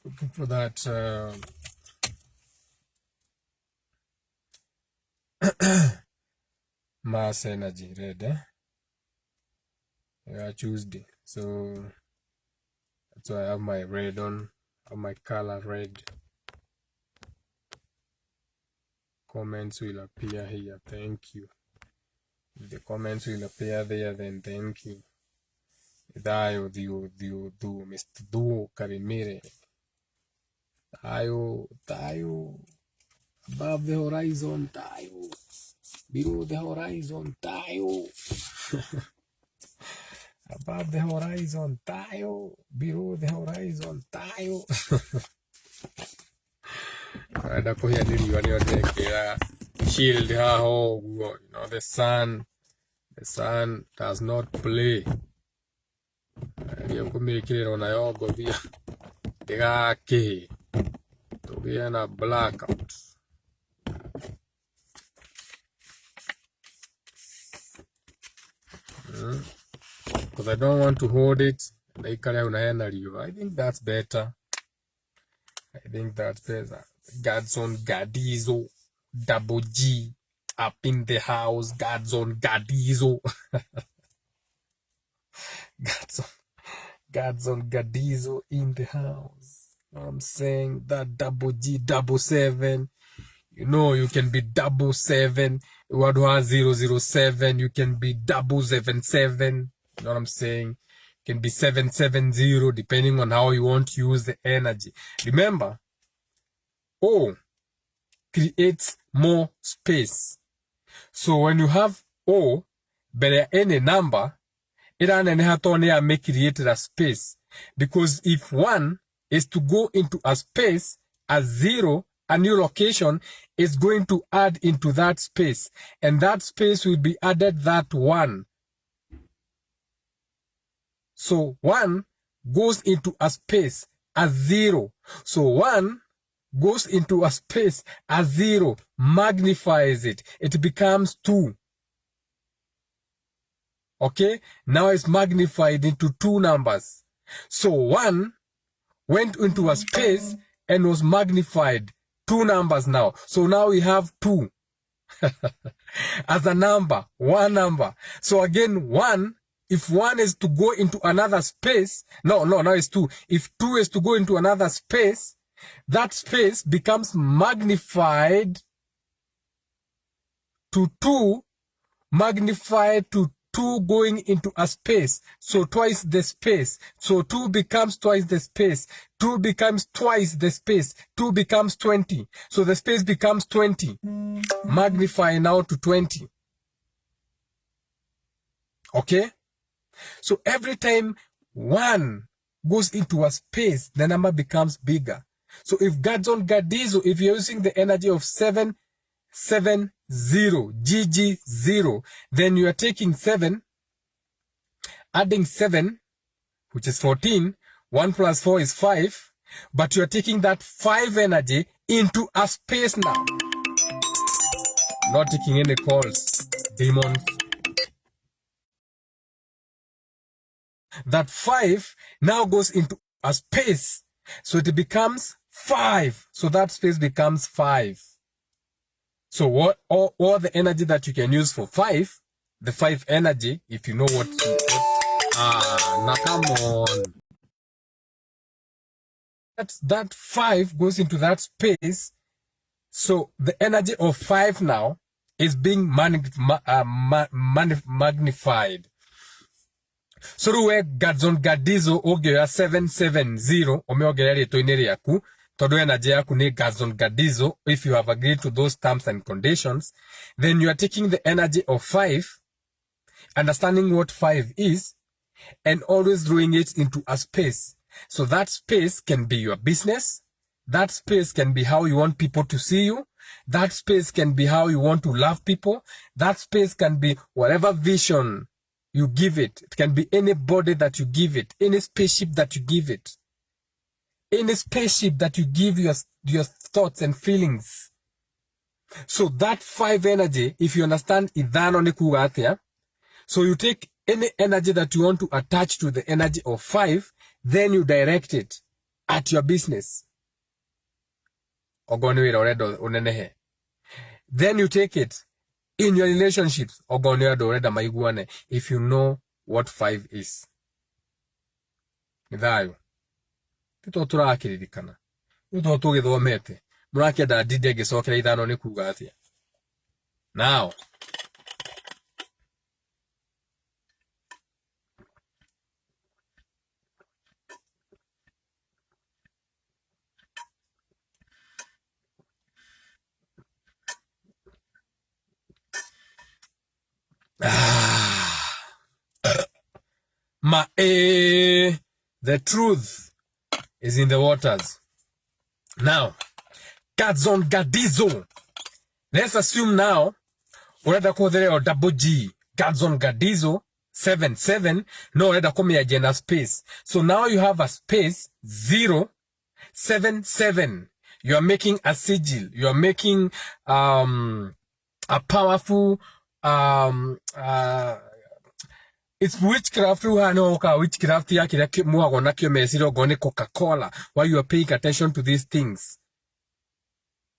Looking for that mass energy red. Yeah, Tuesday. So that's why I have my red on. I have my color red. Comments will appear here. Thank you. If the comments will appear there, then thank you. Dayo du Mr. Duo Karimire. Tayo above the horizon, tayo below the horizon, tayo above the horizon, tayo below the horizon, tayo. Ada ko here dili wani odekera shield ha ho, you know, the sun does not play. Yo kumikira na yogo dia digake to be in a blackout. Because I don't want to hold it. I think that's better. God's on Gadizo, Double G, up in the house. God's on Gadizo. God's on Gadizo in the house. You know what I'm saying? That Double G, 777. You know, you can be 777. What was 007? You can be 777. You know what I'm saying? You can be 770, depending on how you want to use the energy. Remember, O creates more space. So when you have O, but any number, it may create a space. Because if 1 is to go into a space, a 0, a new location is going to add into that space. And that space will be added that 1. So 1 goes into a space as 0. So 1 goes into a space as 0, magnifies it. It becomes 2. Okay? Now it's magnified into 2 numbers. So 1 went into a space and was magnified. 2 numbers now. So now we have 2 as a number, 1 number. So again, 1, if 1 is to go into another space, now it's 2. If 2 is to go into another space, that space becomes magnified to 2, magnified to 2 going into a space. So twice the space. So 2 becomes twice the space. 2 becomes twice the space. 2 becomes 20. So the space becomes 20. Magnify now to 20. Okay? So every time 1 goes into a space, the number becomes bigger. So if God's on Gadizo, if you're using the energy of 770, GG0, then you are taking 7, adding 7, which is 14, 1 plus 4 is 5, but you are taking that 5 energy into a space now. Not taking any calls, demons. That 5 now goes into a space, so it becomes 5. So that space becomes 5. So what all the energy that you can use for 5, the 5 energy, if you know what now come on. That 5 goes into that space. So the energy of 5 now is being magnified. So ruwe Gadzon Gadizo ogera 770 omeogera retoine ryaku todo energy yaku ni Gadzon Gadizo. If you have agreed to those terms and conditions, then you are taking the energy of 5, understanding what 5 is, and always drawing it into a space. So that space can be your business. That space can be how you want people to see you. That space can be how you want to love people. That space can be whatever vision you give it. It can be any body that you give it, any spaceship that you give it, any spaceship that you give your thoughts and feelings. So that 5 energy, if you understand idhano ni kugatia, so you take any energy that you want to attach to the energy of 5, then you direct it. at your business. Ogoni wira ureda unenehe. Then you take it in your relationships. Ogoni wira ureda maiguane. If you know what 5 is. Nithayo. Tito turakiririkana. Tito tugithomete. Murakienda ndinde ngicokera ithano ni kuga atia. Now. The truth is in the waters. Now, Gadzon Gadizo. Let's assume now, ureda kodere or double G, Gadzon Gadizo, 77, no, ureda kome agenda space. So now you have a space, 0, 7, 7. You are making a sigil. You are making, a powerful, it's witchcraft witchcraft yake muago nakyo mesiro gone Coca-Cola. Why you are paying attention to these things,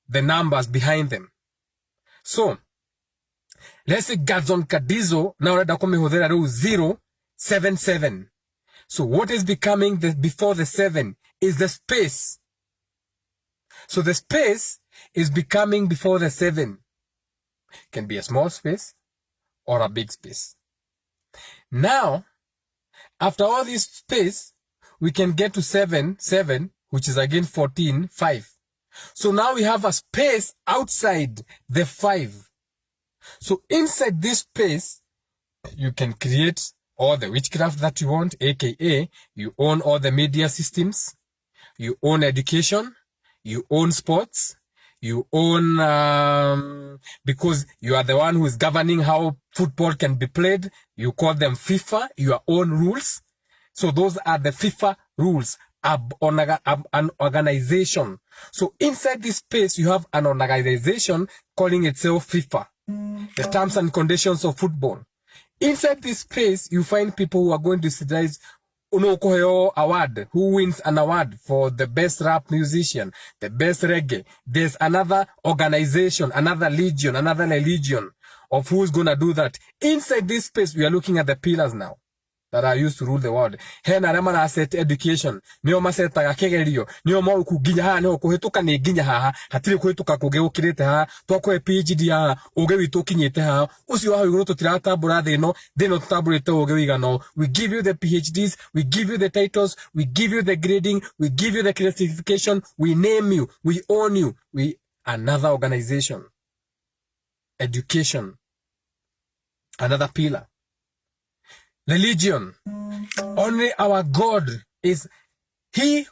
the numbers behind them. So let's say Gadzon Gadizo now reda kome hodera ru 0 7 7. So what is becoming before the 7 is the space. So the space is becoming before the 7. Can be a small space or a big space. Now, after all this space, we can get to 7, 7, which is again 14, 5. So now we have a space outside the 5. So inside this space, you can create all the witchcraft that you want, aka you own all the media systems, you own education, you own sports, you own, because you are the one who is governing how football can be played. You call them FIFA, your own rules. So those are the FIFA rules, an organization. So inside this space, you have an organization calling itself FIFA, the terms and conditions of football. Inside this space, you find people who are going to decide award, who wins an award for the best rap musician, the best reggae. There's another organization, another religion of who's gonna do that. Inside this space, we are looking at the pillars now that are used to rule the world. Hena remana asset education. Niyo masetaga kegerio. Niyo mo kuginya haha niyo kuhituka ni ginya haha. Hatiri kuhituka kugegukirite haha. Twakwe PhD haha. Uge witu kinyete haha. Usi waha wiguru tutiratabura thino. Thino tutaburite uge wigano. We give you the PhDs. We give you the titles. We give you the grading. We give you the classification. We name you. We own you. We another organization. Education. Another pillar. Religion. Only our God is this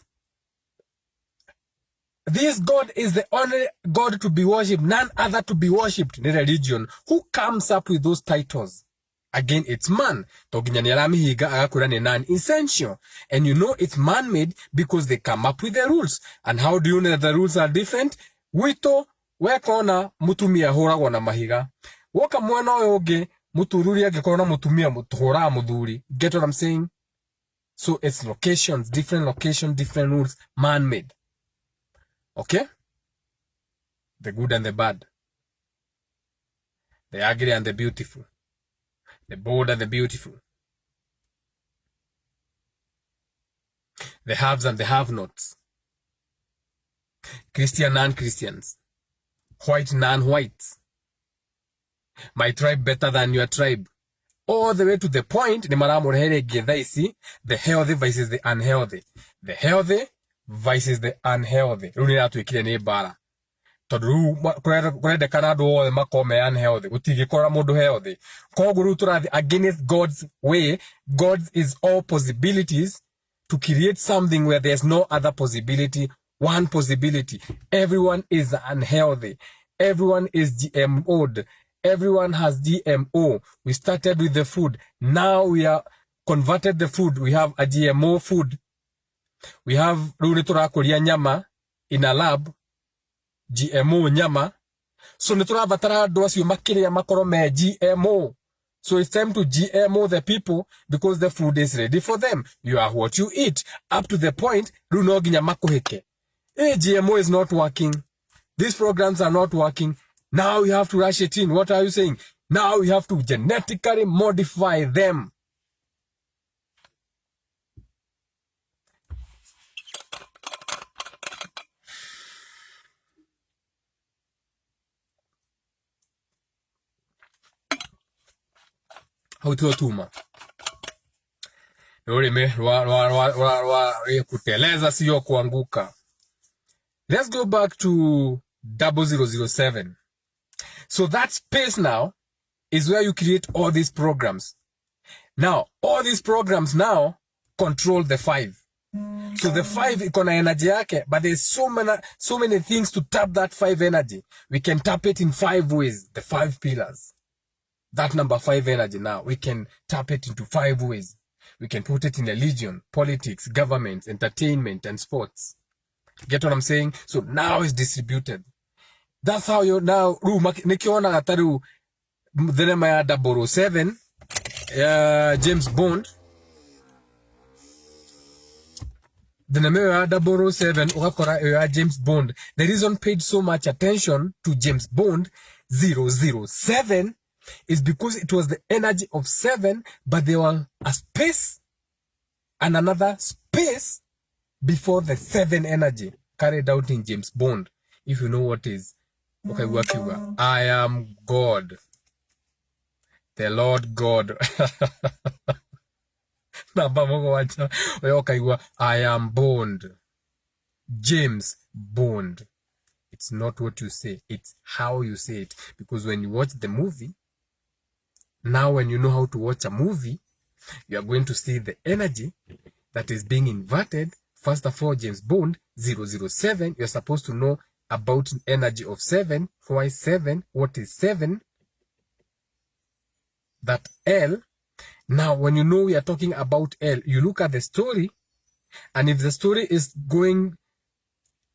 God is the only God to be worshipped, none other to be worshipped. The religion. Who comes up with those titles? Again, it's man. Non-essential. And you know it's man-made because they come up with the rules. And how do you know that the rules are different? Wito, wekona, mutumia horagwa na mahiga. Woka mwana oge, mutururia gekona mutumia mutuhora muduri. Get what I'm saying? So it's locations, different rules, man-made. Okay? The good and the bad. The ugly and the beautiful. The bold and the beautiful. The haves and the have-nots. Christian, non-Christians. White, non-whites. My tribe better than your tribe. All the way to the point, the healthy versus the unhealthy. The healthy versus the unhealthy. Kurede Canada all makome unhealthy. Utigi kora modo healthy. Koguru turadi against God's way. God is all possibilities to create something where there's no other possibility. One possibility. Everyone is unhealthy. Everyone is GMO'd. Everyone has GMO. We started with the food. Now we are converted the food. We have a GMO food. We have Runitura Korea nyama in a lab. GMO nyama. So nitura vatara doas yu makiri ya makoro me GMO. So it's time to GMO the people because the food is ready for them. You are what you eat. Up to the point, GMO is not working. These programs are not working. Now you have to rush it in. What are you saying? Now you have to genetically modify them. Hautotuma. Kuteleza sio kuanguka. Let's go back to 0007. So that space now is where you create all these programs. Now, all these programs now control the 5. So the 5 ikona energy yake, but there's so many things to tap that 5 energy. We can tap it in 5 ways, the 5 pillars. That number 5 energy now, we can tap it into 5 ways. We can put it in religion, politics, government, entertainment, and sports. Get what I'm saying? So now it's distributed. That's how you now, nikiona gataru, dhenema ya 007, James Bond. Dhenema ya 007, ukakora ya James Bond. The reason paid so much attention to James Bond 007 is because it was the energy of 7, but there was a space and another space before the 7 energy carried out in James Bond. If you know what is, okay, I am God, the Lord God. I am Bond, James Bond. It's not what you say, it's how you say it. Because when you watch the movie, now when you know how to watch a movie, you are going to see the energy that is being inverted. First of all, James Bond 007, you're supposed to know about energy of 7. Why 7? What is 7? That L. Now, when you know we are talking about L, you look at the story, and if the story is going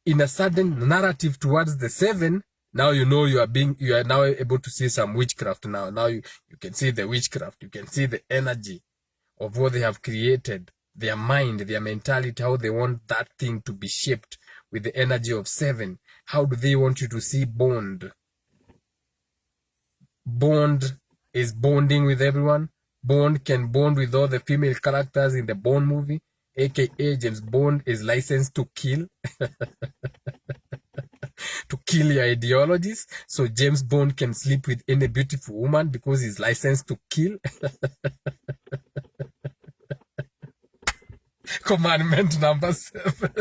in a sudden narrative towards the 7, now you know you are now able to see some witchcraft. Now you can see the witchcraft. You can see the energy of what they have created, their mind, their mentality, how they want that thing to be shaped with the energy of 7. How do they want you to see Bond? Bond is bonding with everyone. Bond can bond with all the female characters in the Bond movie, aka James Bond is licensed to kill. To kill your ideologies. So James Bond can sleep with any beautiful woman because he's licensed to kill. Commandment number 7.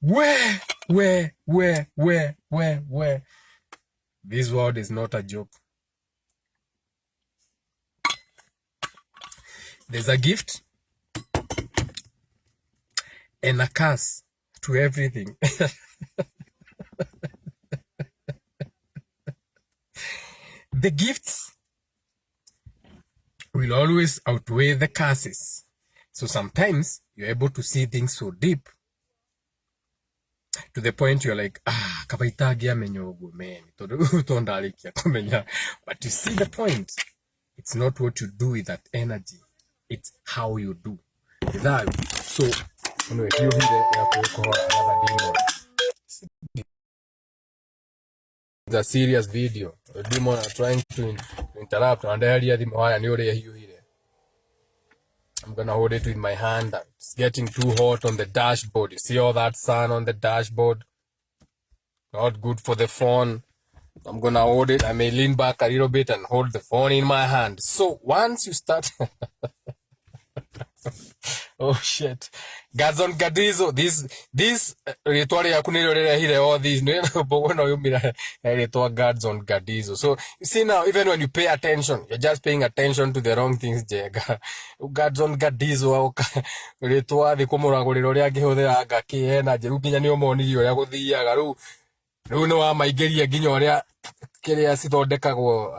Where? This world is not a joke. There's a gift and a curse to everything. The gifts will always outweigh the curses. So sometimes you're able to see things so deep to the point you're like, kabaitagia menyogo, man. But you see the point. It's not what you do with that energy. It's how you do. So, anyway, you hear another demon. It's a serious video. The demon are trying to interrupt. And earlier, I'm gonna hold it with my hand. It's getting too hot on the dashboard. You see all that sun on the dashboard? Not good for the phone. I'm gonna hold it. I may lean back a little bit and hold the phone in my hand. So once you start, oh shit, Gadzon Gadizo, this ritual ya kunirorera hile all these no bono yumira ritual Gadzon Gadizo. So you see now, even when you pay attention, you're just paying attention to the wrong things. Jega Gadzon Gadizo au ritual de komoragorero ria gihuthira ngaki na jeru kinya ni omoni rio ya guthiaga ru no wa maigeria ginya ria kiria cithondekagwo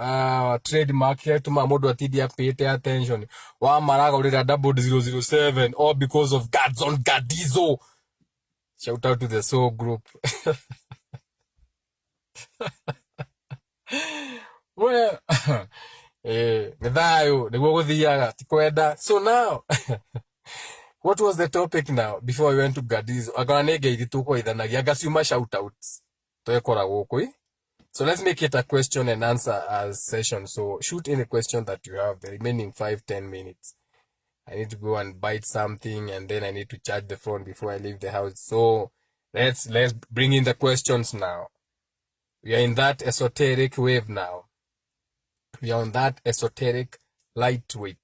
trademark kiria tuma mundu atithia pay attention wa maraga urira 0007 all because of Gadzon Gadizo. Shout out to the Soul Group. Well, nithayo niguo guthiaga tikwenda. So now what was the topic now before we went to Gadizo? Agora nĩ ngeithi tũkũithanagia ngaciuma shout outs twekora gũkũ. So let's make it a question and answer as session. So shoot any question that you have the remaining 5-10 minutes. I need to go and bite something and then I need to charge the phone before I leave the house. So let's bring in the questions now. We are in that esoteric wave now. We are on that esoteric lightweight.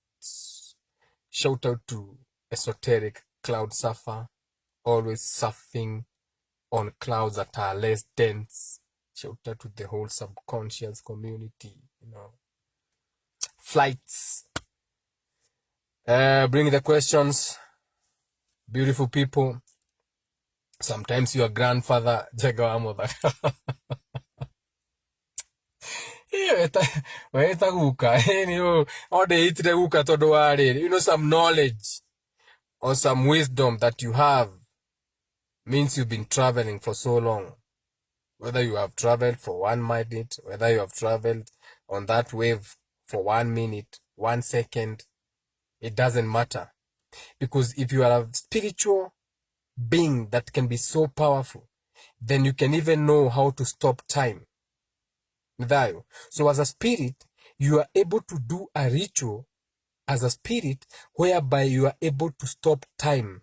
Shout out to esoteric cloud surfer, always surfing on clouds that are less dense. Shout out to the whole subconscious community, Flights. Bring the questions, beautiful people. Sometimes your grandfather, Jagawamoda. Some knowledge or some wisdom that you have means you've been traveling for so long. Whether you have traveled for 1 minute, whether you have traveled on that wave for 1 minute, 1 second, it doesn't matter. Because if you are a spiritual being that can be so powerful, then you can even know how to stop time. So as a spirit, you are able to do a ritual as a spirit whereby you are able to stop time.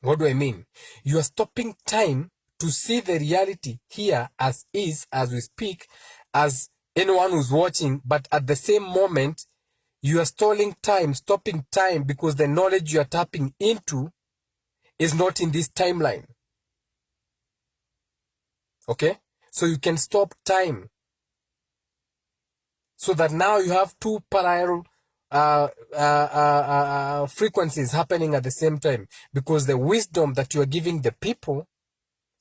What do I mean? You are stopping time to see the reality here as is, as we speak, as anyone who's watching, but at the same moment, you are stalling time, stopping time, because the knowledge you are tapping into is not in this timeline. Okay? So you can stop time. So that now you have two parallel frequencies happening at the same time, because the wisdom that you are giving the people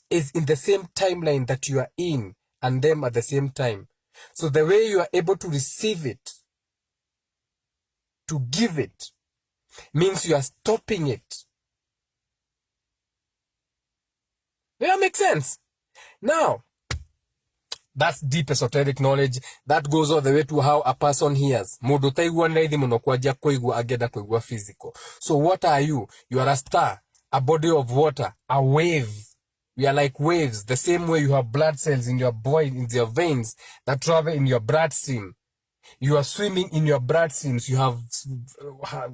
is in the same timeline that you are in and them at the same time. So the way you are able to receive it, to give it, means you are stopping it. Does that make sense? Now, that's deep esoteric knowledge. That goes all the way to how a person hears. Physical. So what are you? You are a star, a body of water, a wave. We are like waves. The same way you have blood cells in your body, in your veins that travel in your bloodstream. You are swimming in your blood streams. You have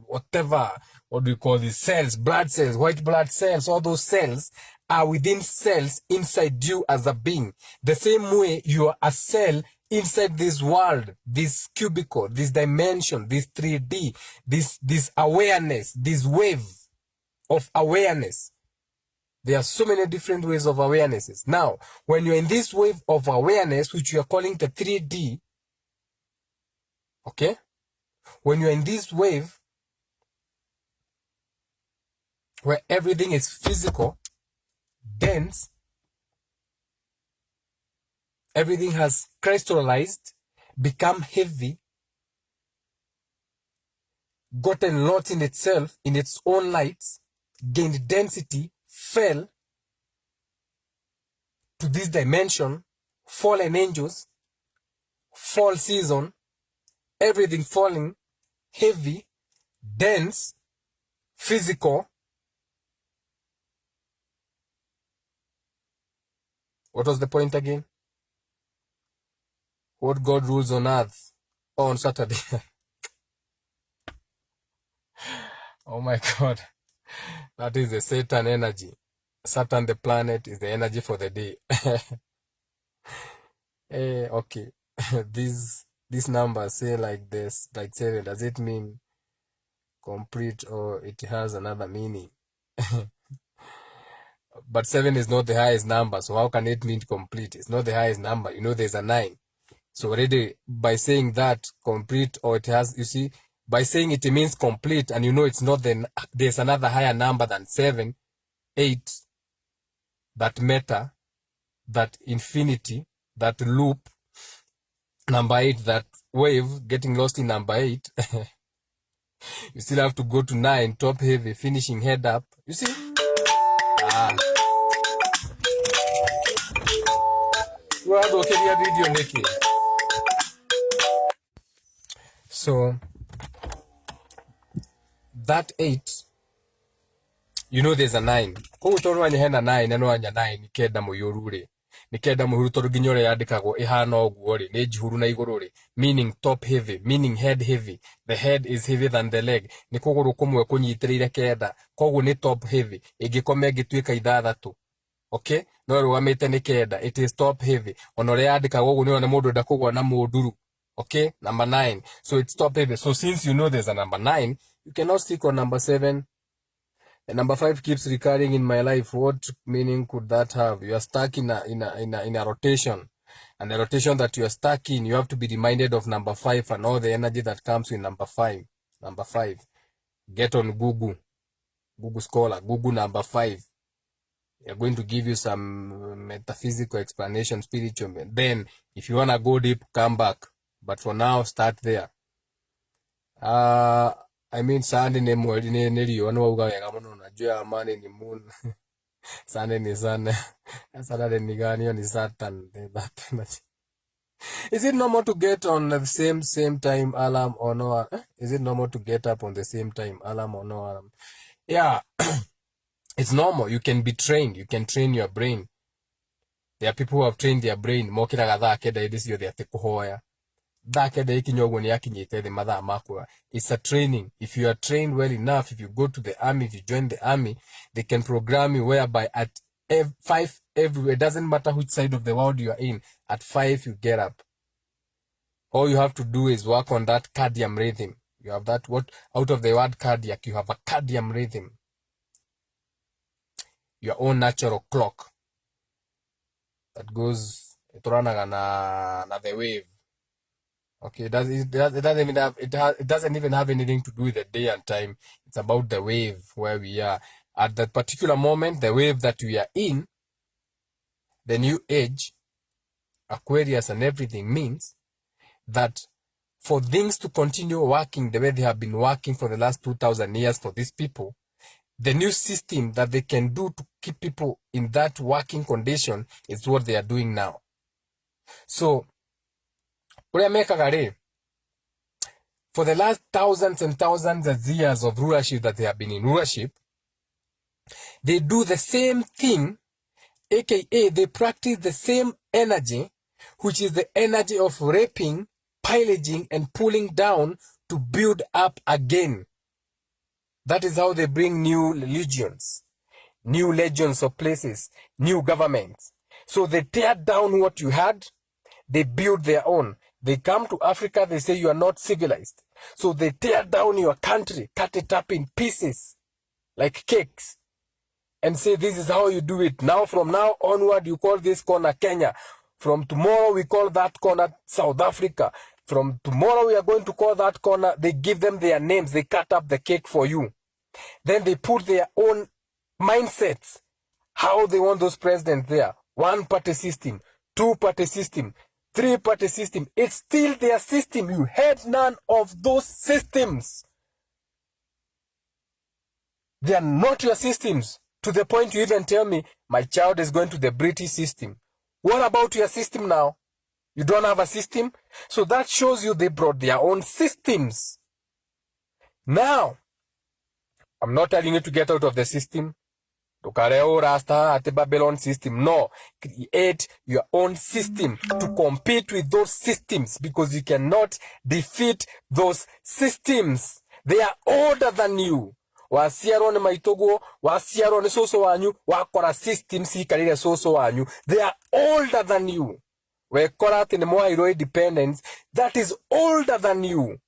whatever, what do you call these cells? Blood cells, white blood cells. All those cells are within cells inside you as a being. The same way you are a cell inside this world, this cubicle, this dimension, this 3D, this awareness, this wave of awareness. There are so many different ways of awarenesses. Now, when you're in this wave of awareness, which you are calling the 3D, okay? When you're in this wave, where everything is physical, dense, everything has crystallized, become heavy, gotten lost in itself, in its own lights, gained density, fell to this dimension, fallen angels, fall season, everything falling, heavy, dense, physical. What was the point again? What God rules on earth? Oh, on Saturday. Oh my God. That is the Satan energy. Saturn, the planet, is the energy for the day. Okay. These numbers say like this, like 7. Does it mean complete or it has another meaning? But 7 is not the highest number, so how can it mean complete? It's not the highest number. There's a 9. So already by saying that complete, or it has, you see, by saying it means complete, and it's not, then there's another higher number than 7, 8, that matter, that infinity, that loop, number 8, that wave, getting lost in number 8, you still have to go to 9, top heavy, finishing head up. You see? So that 8, you know there's a 9. Koguo tondu wanya hena 9 na no wanya 9 ni kenda muyuru ri. Ni kenda muhuru tondu nginya uria yandikagwo ihana oguo ri, ni jihuru na iguru ri. Meaning top heavy, meaning head heavy. The head is heavier than the leg. Ni kuguru kumwe kunyitiriire kenda. Koguo ni top heavy. Igikome gituika 6. Okay? No rugamite ni kenda. It is top heavy. Ona uria yandikagwo oguo ni ona mundu nda kugwa na munduru. Okay? Number 9. So it's top heavy. So since you know there's a number 9, you cannot stick on number 7. And number 5 keeps recurring in my life. What meaning could that have? You are stuck in a rotation. And the rotation that you are stuck in, you have to be reminded of number 5 and all the energy that comes with number 5. Number 5. Get on Google. Google Scholar. Google number 5. They're going to give you some metaphysical explanation, spiritual. Then, if you want to go deep, come back. But for now, start there. I mean, Sunday ni mweri ni rio, anu wauga wega muno na jua amani ni moon. Sunday ni sun. Saturday ni gani, ni Saturn. Is it normal to get on the same time alarm or no? Is it normal to get up on the same time alarm or no alarm? Yeah, it's normal. You can be trained. You can train your brain. There are people who have trained their brain. Mokira gatha keda idisio they have kuhoya. It's a training. If you are trained well enough, if you go to the army, if you join the army, they can program you whereby at 5 everywhere, it doesn't matter which side of the world you are in, at 5 you get up. All you have to do is work on that cardiac rhythm. You have that, what out of the word cardiac, you have a cardiac rhythm. Your own natural clock that goes na the wave. Okay, it doesn't even have anything to do with the day and time. It's about the wave where we are. At that particular moment, the wave that we are in, the new age, Aquarius and everything, means that for things to continue working the way they have been working for the last 2,000 years for these people, the new system that they can do to keep people in that working condition is what they are doing now. So, for the last thousands and thousands of years of rulership that they have been in rulership, they do the same thing, aka they practice the same energy, which is the energy of raping, pillaging, and pulling down to build up again. That is how they bring new legions of places, new governments. So they tear down what you had, they build their own. They come to Africa, they say you are not civilized. So they tear down your country, cut it up in pieces, like cakes, and say this is how you do it. Now, from now onward, you call this corner Kenya. From tomorrow, we call that corner South Africa. From tomorrow, we are going to call that corner. They give them their names. They cut up the cake for you. Then they put their own mindsets, how they want those presidents there. 1-party system, 2-party system, 3-party system. It's still their system. You had none of those systems. They are not your systems. To the point you even tell me, my child is going to the British system. What about your system now? You don't have a system? So that shows you they brought their own systems. Now, I'm not telling you to get out of the system. Rasta at the Babylon system. No. Create your own system to compete with those systems, because you cannot defeat those systems. They are older than you. Wasiaro ne maitogo, wasiaro ne soso wanyu, wakora systems hikarire soso wanyu. They are older than you. Wekora tine moa hero independence, that is older than you.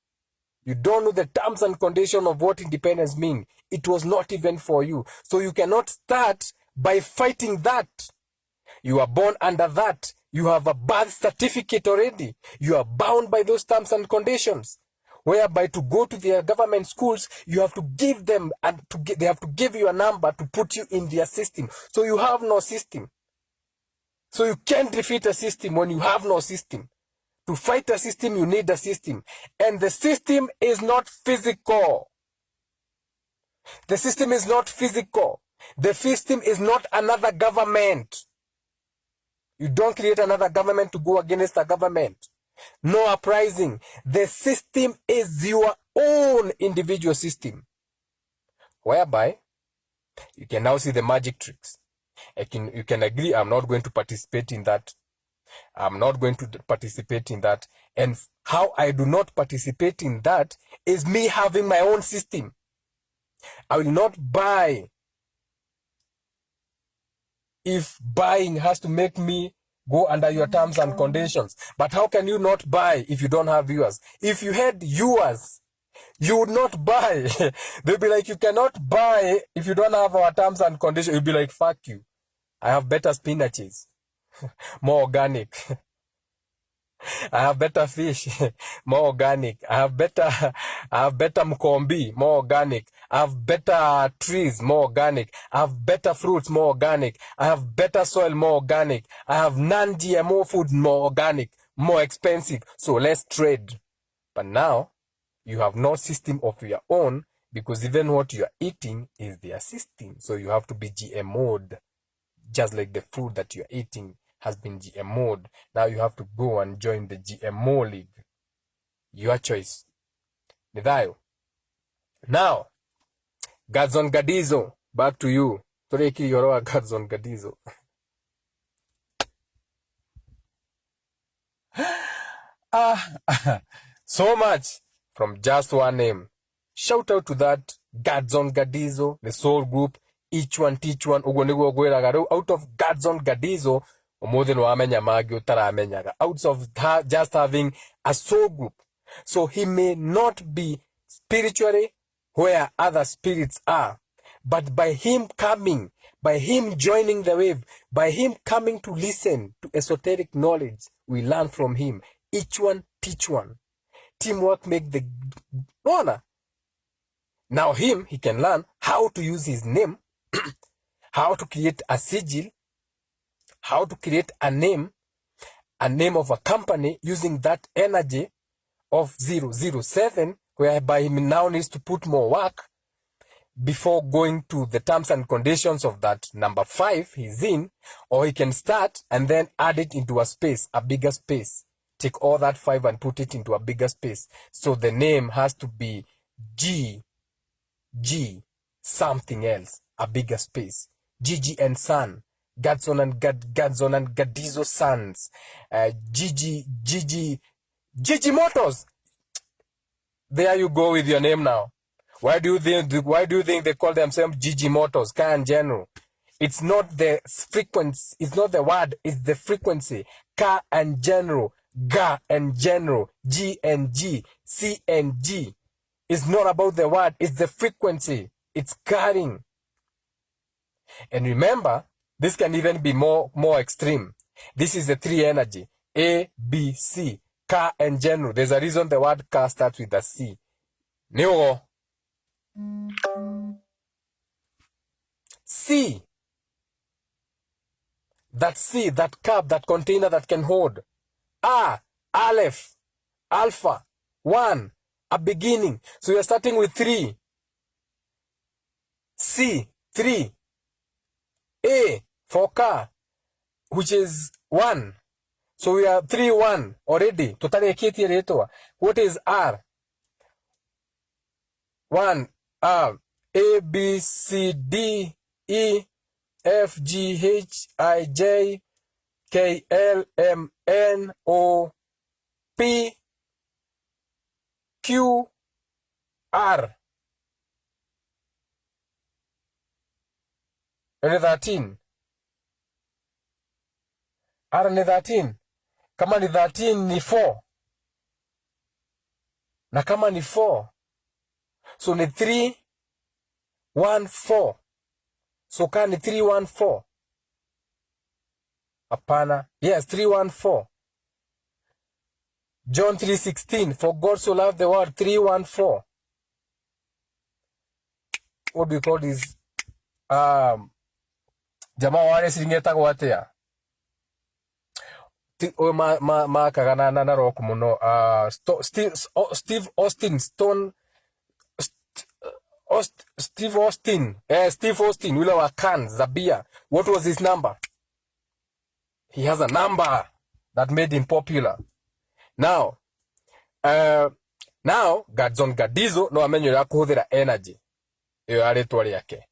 You don't know the terms and conditions of what independence means. It was not even for you. So you cannot start by fighting that. You are born under that. You have a birth certificate already. You are bound by those terms and conditions. Whereby to go to their government schools, you have to give them, and they have to give you a number to put you in their system. So you have no system. So you can't defeat a system when you have no system. To fight a system, you need a system. And the system is not physical. The system is not physical. The system is not another government. You don't create another government to go against a government. No uprising. The system is your own individual system. Whereby, you can now see the magic tricks. You can agree, I'm not going to participate in that. I'm not going to participate in that. And how I do not participate in that is me having my own system. I will not buy if buying has to make me go under your terms and conditions. But how can you not buy if you don't have viewers? If you had viewers, you would not buy. They'll be like, you cannot buy if you don't have our terms and conditions. You'll be like, fuck you. I have better spinaches, more organic. I have better fish, more organic. I have better mkombi, more organic. I have better trees, more organic. I have better fruits, more organic. I have better soil, more organic. I have non-GMO food, more organic, more expensive. So let's trade. But now, you have no system of your own because even what you are eating is their system. So you have to be GMO'd, just like the food that you are eating has been GMO'd. Now you have to go and join the GMO league. Your choice. Nidhayo. Now, Gadson Gadizo, back to you. Toreki Yoroa Gadson Gadizo. So much from just one name. Shout out to that Gadson Gadizo, the soul group. Each one teach one. Out of Gadson Gadizo, out of just having a soul group. So he may not be spiritually where other spirits are, but by him coming, by him joining the wave, by him coming to listen to esoteric knowledge, we learn from him. Each one teach one. Teamwork make the honor. Now he can learn how to use his name, how to create a sigil, how to create a name of a company using that energy of 007, whereby he now needs to put more work before going to the terms and conditions of that number 5 he's in, or he can start and then add it into a space, a bigger space. Take all that 5 and put it into a bigger space. So the name has to be G something else, a bigger space. Gigi and Son. Gadson and Gadizo Sons. Gigi Motors. There you go with your name now. Why do you think they call themselves Gigi Motors? Car and General. It's not the frequency, it's not the word, it's the frequency. Car and General, Ga and General, G and G, C and G. It's not about the word, it's the frequency. It's carrying. And remember, this can even be more extreme. This is the 3 energy. A, B, C. Car and General. There's a reason the word car starts with a C. Neo. C. That C, that cup, that container that can hold. A, Aleph, Alpha, 1, a beginning. So you're starting with 3. C, 3. A, for car, which is 1. So we are 3, 1 already. What is R? 1, R. A, B, C, D, E, F, G, H, I, J, K, L, M, N, O, P, Q, R. Ni 13. R ni 13. Kama ni 13 ni 4. Na kama ni 4. So ni 3, 1, 4. So ka ni 3, 1, 4. Apana. Yes, 3, 1, 4. John 3:16. For God so loved the world. 3, 1, 4. What do you call this? Jamaa wale siringeta kwa atia. makagana na rock muno Steve Austin Steve Austin ule wa Cannes Zabia. What was his number? He has a number that made him popular. Now Gadzon Gadizo no amenyera kuhuthira energy iyo aritwa riake.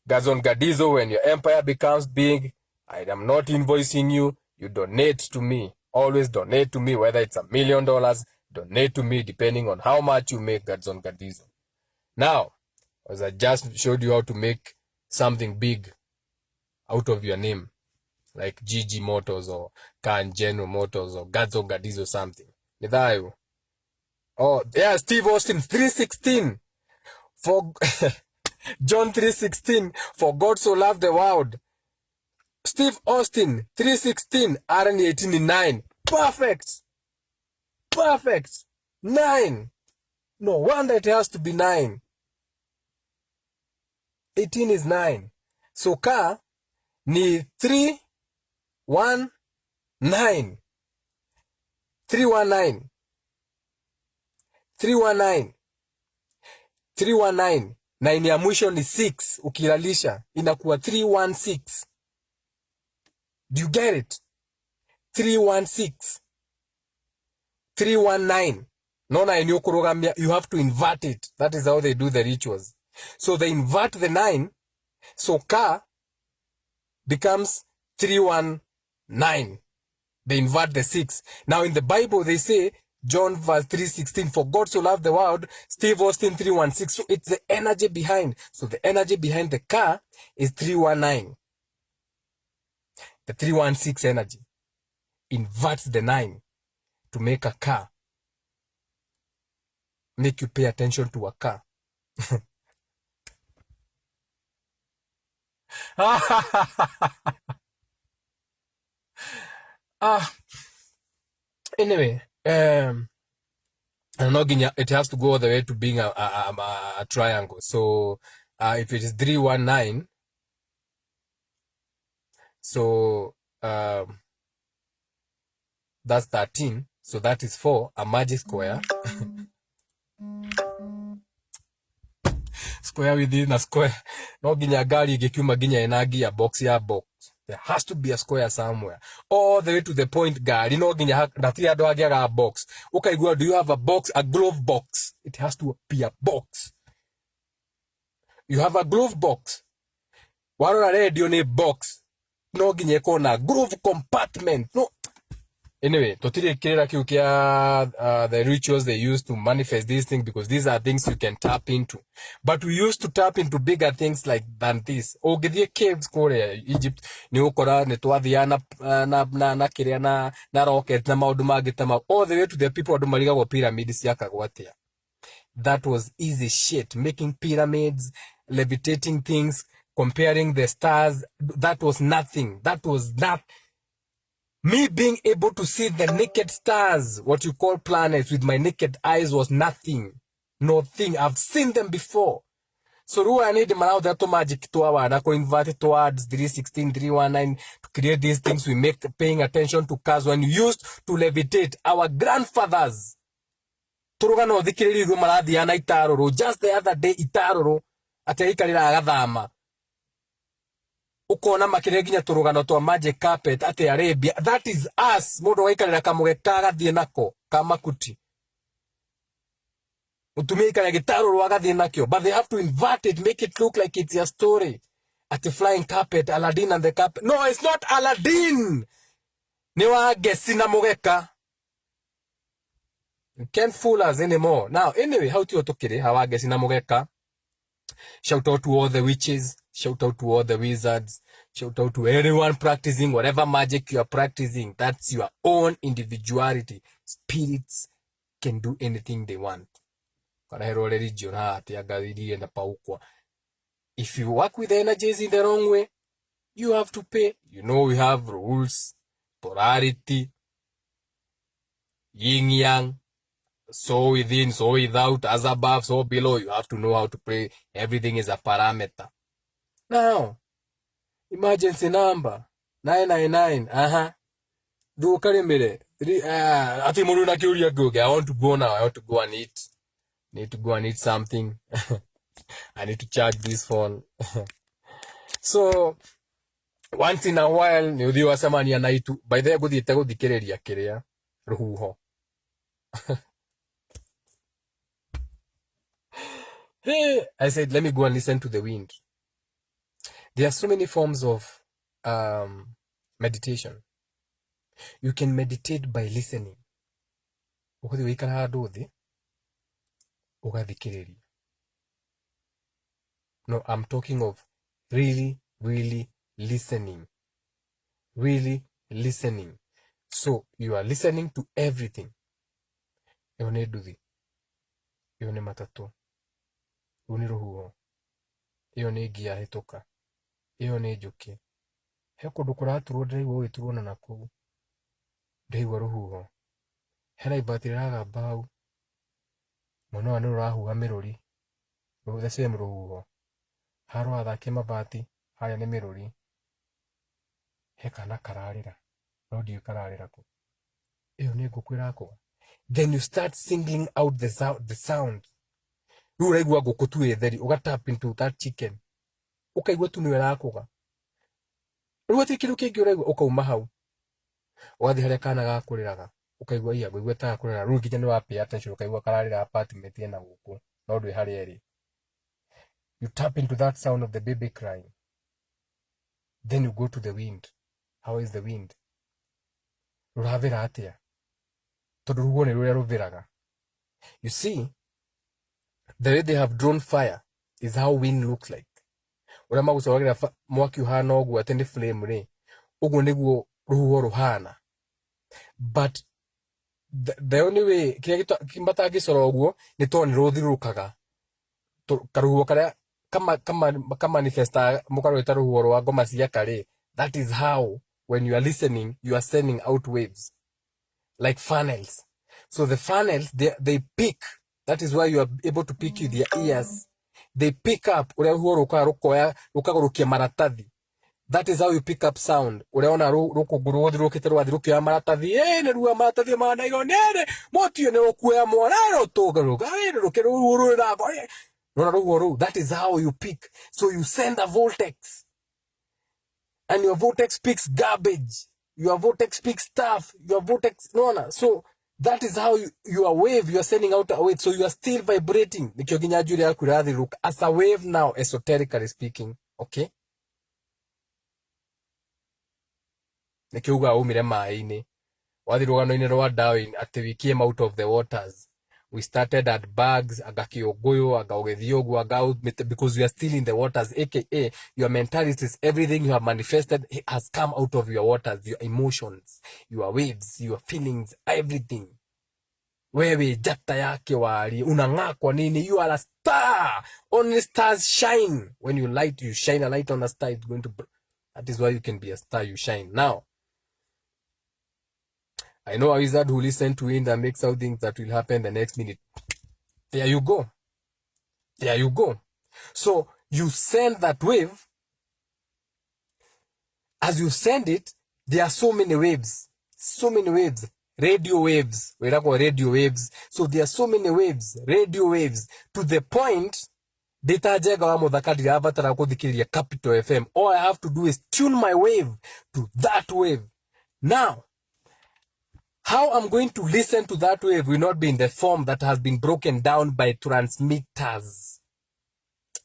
Gadzon Gadizo, when your empire becomes big, I am not invoicing you, you donate to me. Always donate to me, whether it's $1 million, donate to me depending on how much you make. Gadzon Gadizo. Now, as I just showed you how to make something big out of your name, like GG Motors or Can General Motors or Gadzon Gadizo something. Nidhayo. Oh, yeah, Steve Austin 3:16 for John 3:16, for God so loved the world. Steve Austin 3:16, RN 18:9. Perfect. 9. No wonder it has to be 9. 18 is 9. So ka ni 319. 319. 9 ya mwisho ni 6. Ukilalisha inakuwa 316. Do you get it? 316. 319. Nona enyo kurogamia, you have to invert it. That is how they do the rituals. So they invert the 9. So ka becomes 319. They invert the 6. Now in the Bible they say, John verse 3:16, for God so loved the world. Steve Austin 3:16. So it's the energy behind. So the energy behind the car is 319. The 316 energy inverts the 9 to make a car. Make you pay attention to a car. Anyway, it has to go all the way to being a triangle. So if it is 319, so that's 13. So that is 4, a magic square. Square within a square. No ginya gari ikiuma ginya enagi ya box ya box. There has to be a square somewhere. All the way to the point gari. No ginya natiri ado agiaga a box. Okay, do you have a box? A glove box. It has to be a box. You have a glove box. Warona radio ne box. No ginya kona glove compartment. No. Anyway, totiri kirera kiu kia the rituals they use to manifest these things, because these are things you can tap into. But we used to tap into bigger things like than this. Ogithie caves kore Egypt ni ukora ni twathia na kiria na rocket na maundu mangitama all the way to the people who mariga go pyramids yakagwa atia. That was easy shit. Making pyramids, levitating things, comparing the stars. That was nothing. That was not. Me being able to see the naked stars, what you call planets, with my naked eyes was nothing. Nothing. I've seen them before. So I need now that magic to our na invert it towards 316, 319 to create these things. We make paying attention to cars when used to levitate. Our grandfathers. Turugano dikiri go maladi ana itaroro. Just the other day itaroro ateikarira agathama. Ukona makireginya turugano twa magic carpet ate Arabia. That is us. Mundu waikarira kamuge kagathie nako kamakuti. Utumika gitaroro agathie nakyo. But they have to invert it, make it look like it's a story. At the flying carpet, Aladdin and the carpet. No, it's not Aladdin. Niwa gesi na mugeka. You can't fool us anymore. Now, anyway, how to otokire hawa gesi na mugeka. Shout out to all the witches. Shout out to all the wizards. Shout out to everyone practicing whatever magic you are practicing. That's your own individuality. Spirits can do anything they want. If you work with energies in the wrong way, you have to pay. You know we have rules, polarity, yin yang, so within, so without, as above, so below. You have to know how to pray. Everything is a parameter. Now, emergency number 999. Do karimere. Ati muru na kiuria goge. I want to go now. I want to go and eat. Need to go and eat something. I need to charge this phone. So once in a while ni uthi wacemania na itu. By the way guthiite guthikiriria kiria ruhuho. Hey, I said let me go and listen to the wind. There are so many forms of meditation. You can meditate by listening. Ukathi wikara handu thi ugathikiriria. No, I'm talking of really listening. Really listening. So you are listening to everything. Iyo ni nduthi. Iyo ni matatu. Iyo ni ruhuho. Iyo ni ngia hituka. Iyo ni njuki. He kundu kuraturwo ndiraigua gugiturwo na kuu. Ndiraigua ruhuho. Hena ibati riragamba hau. Mwana ni rurahuha miruri. The same ruhuho. Haro athake mabati. Haya ni miruri. He kana kararira. No ndiu kararira ku. Iyo ni nguku irakua. Then you start singling out the sound. Riu uraigua nguku tu itheri. Uga tap into that chicken. Ukaigua tu niwe rakuga. Riu ati kindu kingi uraigua ukauma hau. Ugathi haria kana gakuriraga. Ukaigua iya ngũigua ta gakurira. Riu nginya ni wa pay attention ukaigua kararira apartment ina nguku. No ndui haria eri. You tap into that sound of the baby crying. Then you go to the wind. How is the wind? Ruravira atia. Tondu ruhuho ni ruria ruviraga. You see, the way they have drawn fire is how wind looks like. Uria magucoragira mwaki uhana uguo ati ni flame ri. Uguo niguo ruhuho ruhana. But the only way kimbata gicoro uguo ni to ni ruthirukaga. Karuhuho karia kama manifesta mukarwita ruhuho rwa ngoma cia kare. That is how when you are listening you are sending out waves like funnels. So the funnels they pick. That is why you are able to pick with your ears. They pick up uria ruhuho rukoya rukagurukia maratathi. That is how you pick up sound. Ureona rukungu ruthirukite rwathirukio maratathi. Ni ruwa maratathi mana igonere. Motio ni rukuya mwana rotogaruka. Ruke ruhuru rago. No ruhuru. That is how you pick. So you send a vortex. And your vortex picks garbage. Your vortex picks stuff. Your vortex so that is how your wave you are sending out a wave. So you are still vibrating. Nikyo ginya juri yaku irathiruka as a wave now, esoterically speaking. Okay? Nikiuga umire mai-ini wathirugano-ini rwa Darwin ati we came out of the waters. We started at bags agakiuguyo agaugethiogu because we are still in the waters, aka your mentalities, everything you have manifested has come out of your waters, your emotions, your waves, your feelings, everything. Wewe jata yake wali unang'aa kwa nini? You are a star. Only stars shine. When you light, you shine a light on a star, it's going to that is why you can be a star, you shine. Now I know a wizard who listens to wind and makes out things that will happen the next minute. There you go. There you go. So you send that wave. As you send it, there are so many waves. So many waves. Radio waves. We talk about radio waves. So there are so many waves. Radio waves. To the point, Capital FM. All I have to do is tune my wave to that wave. Now, how I'm going to listen to that wave will not be in the form that has been broken down by transmitters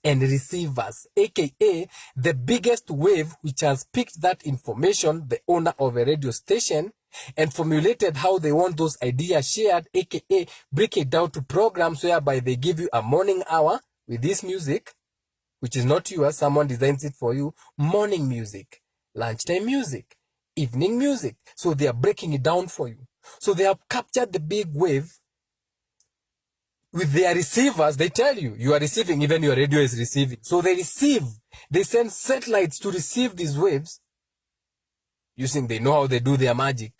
and receivers, aka the biggest wave which has picked that information, the owner of a radio station, and formulated how they want those ideas shared, aka break it down to programs whereby they give you a morning hour with this music, which is not yours, someone designs it for you, morning music, lunchtime music, evening music. So they are breaking it down for you. So they have captured the big wave with their receivers. They tell you, you are receiving, even your radio is receiving. So they receive, they send satellites to receive these waves they know how they do their magic.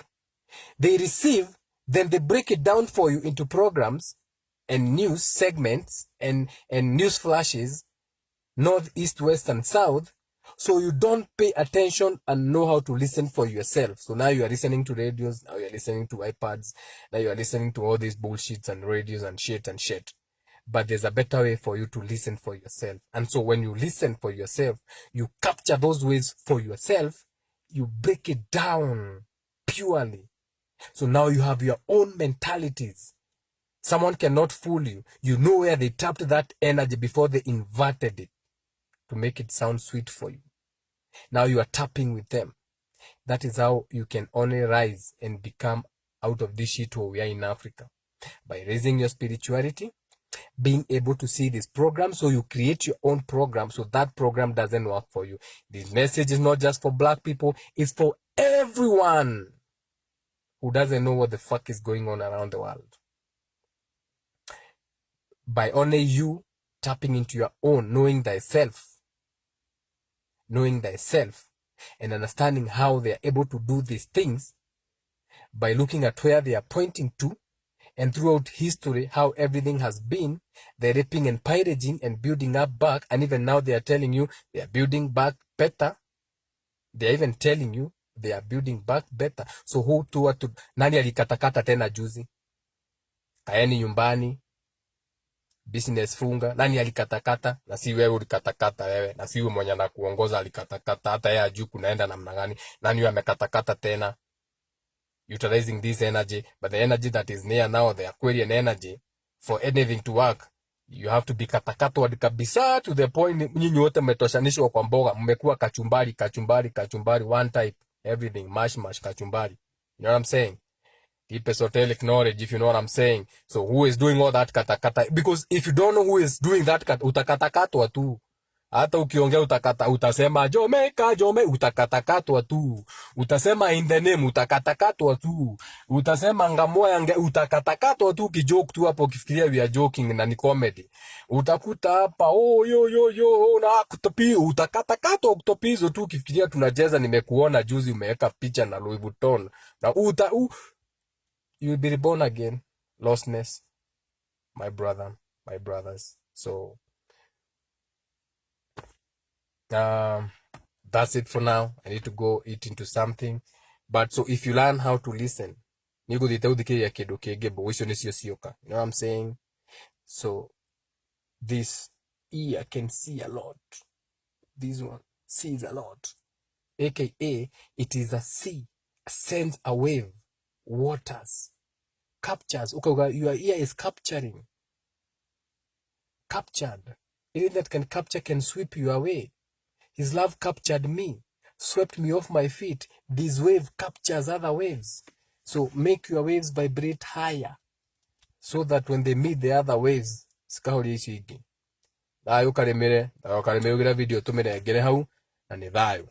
They receive, then they break it down for you into programs and news segments and news flashes, north, east, west, and south, So you don't pay attention and know how to listen for yourself. So now you are listening to radios, now you are listening to iPads, now you are listening to all these bullshits and radios and shit. But there's a better way for you to listen for yourself. And so when you listen for yourself, you capture those ways for yourself, you break it down purely. So now you have your own mentalities. Someone cannot fool you. You know where they tapped that energy before they inverted it to make it sound sweet for you. Now you are tapping with them. That is how you can only rise and become out of this shit where we are in Africa. By raising your spirituality, being able to see this program, so you create your own program, so that program doesn't work for you. This message is not just for black people, it's for everyone who doesn't know what the fuck is going on around the world. By only you tapping into your own, knowing thyself, and understanding how they are able to do these things, by looking at where they are pointing to, and throughout history, how everything has been, they're raping and pillaging and building up back, and even now they are telling you they are building back better. They are even telling you they are building back better. So who to what to, nani alikatakata tena juzi? Kaeni nyumbani, business funga, nani alikatakata? Na si wewe ulikatakata wewe, na si mwenye na kuongoza alikatakata, hata yeye ajui kunaenda namna gani. Nani yeye amekatakata tena? Utilizing this energy, but the energy that is near now, the Aquarian energy, for anything to work, you have to be katakatwa kabisa to the point nyinyi wote mmetoshanishwa kwa mboga, mmekuwa kachumbari, one type, everything, mash, kachumbari. You know what I'm saying? Deep esoteric knowledge, if you know what I'm saying. So who is doing all that katakata? Because if you don't know who is doing that utakatakatwa tu. Hata ukiongea utasema Jome, utakatakatwa tu. Utasema in the name, utakatakatwa tu. Utasema ngamoya, utakatakatwa tu, kijoke tu hapo ukifikiria we are joking na ni comedy. Utakuta hapa yo na kutopi, utakatakatwa kutopizo tu ukifikiria tunacheza. Nimekuona juzi umeweka picha na Louis Vuitton. Na you will be reborn again. Lostness, my brothers. So that's it for now. I need to go eat into something. But so if you learn how to listen, you know what I'm saying? So this ear can see a lot. This one sees a lot. AKA, it is a sea, sends a wave, waters, captures. Okay, your ear is captured. Anything that can capture can sweep you away. His love captured me, swept me off my feet. This wave captures other waves. So make your waves vibrate higher, so that when they meet the other waves, sikahori ici ingi. Thayo karemere ugira video tumire ngere hau na ni thayo.